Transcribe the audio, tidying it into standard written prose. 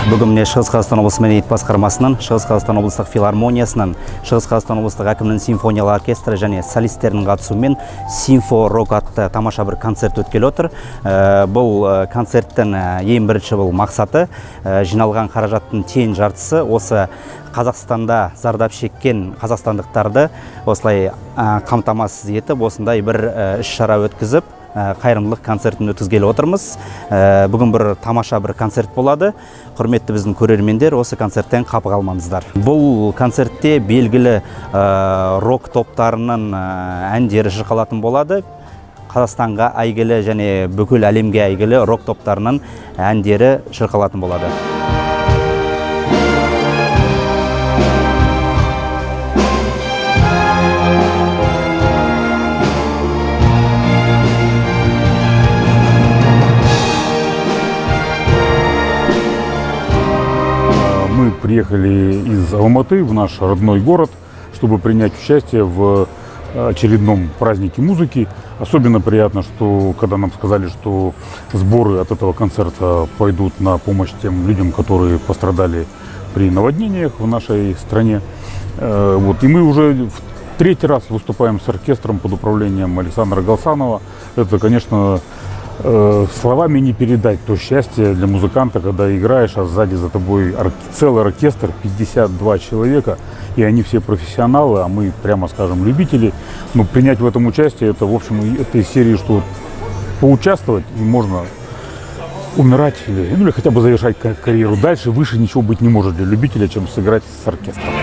Бүгін міне Шығыс Қазақстан облысы мәдениет басқармасынан, Шығыс Қазақстан облыстық филармониясынан, Шығыс Қазақстан облыстық әкімінің симфониялық оркестрі және солистерінің қатысуымен симфо-рок атты тамаша бір концерт өткелі отыр. Бұл концерттің ең бірінші бұл мақсаты жиналған қаражаттың тең жартысы осы Қазақстанда зардап шеккен қазақстандықтарды осылай қамтамасыз етіп, осындай бір іс-шара өткізіп, қайырымдылық концертін өткізгелі отырмыз. Бүгін бір тамаша бір концерт болады. Құрметті біздің көрермендер, осы концерттен қапы қалмаңыздар. Бұл концертте белгілі рок топтарының әндері шырқалатын болады. Қазақстанға әйгілі және бүкіл әлемге әйгілі рок топтарының әндері шырқалатын болады. Мы приехали из Алматы в наш родной город, чтобы принять участие в очередном празднике музыки. Особенно приятно, что когда нам сказали, что сборы от этого концерта пойдут на помощь тем людям, которые пострадали при наводнениях в нашей стране. И мы уже в третий раз выступаем с оркестром под управлением Александра Галсанова. Это, конечно, словами не передать то счастье для музыканта, когда играешь, а сзади за тобой целый оркестр, 52 человека, и они все профессионалы, а мы, прямо скажем, любители. Но принять в этом участие, это, в общем, это из серии, что поучаствовать, и можно умирать или хотя бы завершать карьеру. Дальше выше ничего быть не может для любителя, чем сыграть с оркестром.